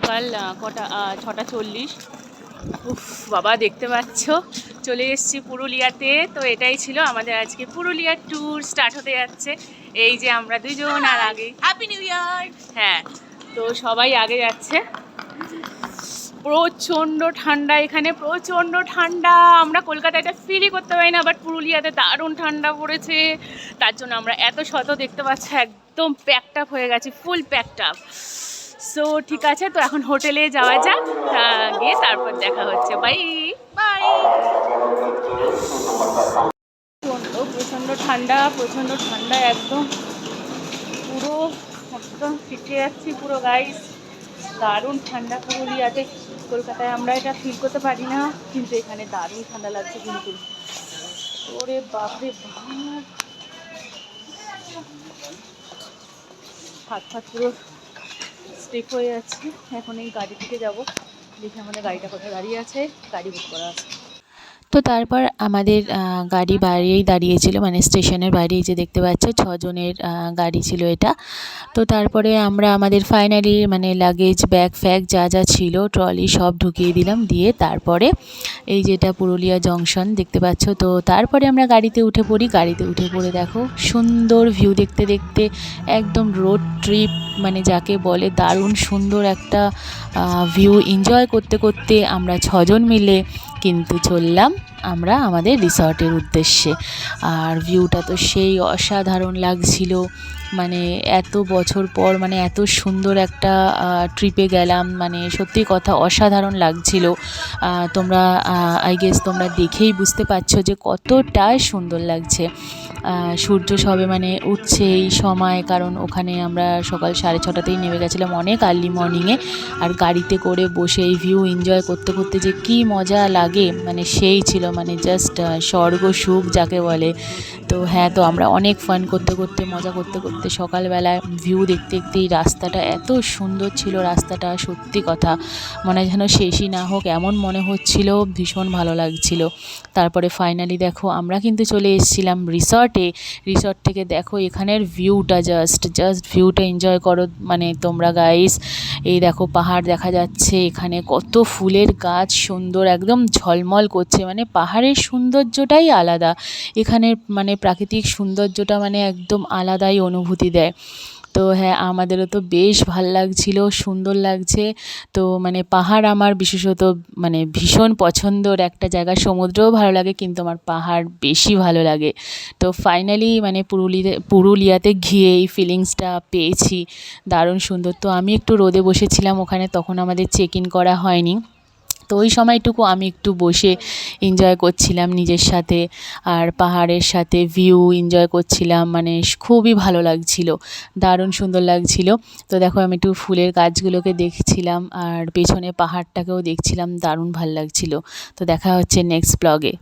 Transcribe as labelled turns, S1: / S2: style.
S1: সকাল কটা 6:40। উফ বাবা, দেখতে পাচ্ছ চলে এসেছি পুরুলিয়াতে। তো এটাই ছিল আমাদের আজকে পুরুলিয়ার ট্যুর স্টার্ট হতে যাচ্ছে। এই যে আমরা দুজন, আর আগে হ্যাপি নিউ ইয়ার। হ্যাঁ, তো সবাই আগে যাচ্ছে। প্রচণ্ড ঠান্ডা এখানে, প্রচণ্ড ঠান্ডা। আমরা কলকাতায় এটা ফিলই করতে পারি না, বাট পুরুলিয়াতে দারুণ ঠান্ডা পড়েছে। তার জন্য আমরা এত শত দেখতে পাচ্ছি, একদম প্যাকড আপ হয়ে গেছি, ফুল প্যাকড আপ। সো ঠিক আছে, তো এখন হোটেলে যাওয়া যাক, গিয়ে তারপর দেখা হচ্ছে। Bye bye. প্রচণ্ড ঠান্ডা, প্রচণ্ড ঠান্ডা, একদম পুরো একদম ফিটে যাচ্ছি পুরো গাইস। দারুণ ঠান্ডা পুরুলিয়াতে। কলকাতায় আমরা এটা ফিল করতে পারি না, কিন্তু এখানে দারুণ ঠান্ডা লাগছে কিন্তু। ওরে বাপরে বাপ, হাত ফাত পুরো স্টিক হয়ে যাচ্ছে। এখন এই গাড়ি থেকে যাবো, দেখি আমাদের গাড়িটা কোথায় দাঁড়িয়ে আছে। গাড়ি বুক করা আছে।
S2: তো তারপর আমাদের গাড়ি বাইরেই দাঁড়িয়েছিল, মানে স্টেশনের বাইরেই, যে দেখতে পাচ্ছ 6 জনের গাড়ি ছিল এটা। তো তারপরে আমরা আমাদের ফাইনালি মানে লাগেজ, ব্যাগ ফ্যাগ যা যা ছিল, ট্রলি সব ঢুকিয়ে দিলাম। দিয়ে তারপরে এই যেটা পুরুলিয়া জংশন দেখতে পাচ্ছ। তো তারপরে আমরা গাড়িতে উঠে পড়ি। গাড়িতে উঠে পড়ে দেখো সুন্দর ভিউ দেখতে দেখতে, একদম রোড ট্রিপ মানে যাকে বলে, দারুণ সুন্দর একটা ভিউ এনজয় করতে করতে আমরা 6 জন মিলে কিন্তু চললাম আমরা আমাদের রিসর্টের উদ্দেশ্যে। আর ভিউটা তো সেই অসাধারণ লাগছিল, মানে এত বছর পর মানে এত সুন্দর একটা ট্রিপে গেলাম, মানে সত্যি কথা অসাধারণ লাগছিল। তোমরা আই গেস তোমরা দেখেই বুঝতে পারছো যে কতটাই সুন্দর লাগছে। সূর্য সবে মানে উঠছে এই সময়, কারণ ওখানে আমরা সকাল 6:30তেই নেমে গেছিলাম, অনেক আর্লি মর্নিংয়ে। আর গাড়িতে করে বসে এই ভিউ এনজয় করতে করতে যে কী মজা লাগে, মানে সেই ছিল, মানে জাস্ট স্বর্গ সুখ যাকে বলে। তো হ্যাঁ, তো আমরা অনেক ফান করতে করতে, মজা করতে করতে, সকালবেলায় ভিউ দেখতে দেখতে, এই রাস্তাটা এত সুন্দর ছিল, রাস্তাটা সত্যি কথা মনে যেন শেষই না হোক এমন মনে হচ্ছিল, ভীষণ ভালো লাগছিল। তারপরে ফাইনালি দেখো আমরা কিন্তু চলে এসেছিলাম রিসর্টে। রিসর্ট থেকে দেখো এখানের ভিউটা, জাস্ট ভিউটা এনজয় করো মানে তোমরা গাইস। এই দেখো পাহাড় দেখা যাচ্ছে, এখানে কত ফুলের গাছ সুন্দর, একদম ঝলমল করছে, মানে পাহাড়ের সৌন্দর্যটাই আলাদা। এখানের মানে প্রাকৃতিক সৌন্দর্যটা মানে একদম আলাদাই অনুভূতি দেয়। তো হ্যাঁ, আমাদেরও তো বেশ ভাল লাগছিল, সুন্দর লাগছে। তো মানে পাহাড় আমার বিশেষত মানে ভীষণ পছন্দর একটা জায়গা। সমুদ্রও ভালো লাগে, কিন্তু আমার পাহাড় বেশি ভালো লাগে। তো ফাইনালি মানে পুরুলিয়াতে গিয়ে এই ফিলিংসটা পেয়েছি, দারুণ সুন্দর। তো আমি একটু রোদে বসেছিলাম ওখানে, তখন আমাদের চেক ইন করা হয়নি। তো ওই সময়টুকু আমি একটু বসে এনজয় করছিলাম নিজের সাথে, আর পাহাড়ের সাথে ভিউ এনজয় করছিলাম, মানে খুবই ভালো লাগছিল, দারুণ সুন্দর লাগছিল। তো দেখো আমি একটু ফুলের গাছগুলোকে দেখছিলাম, আর পেছনে পাহাড়টাকেও দেখছিলাম, দারুণ ভালো লাগছিল। তো দেখা হচ্ছে নেক্সট ব্লগে।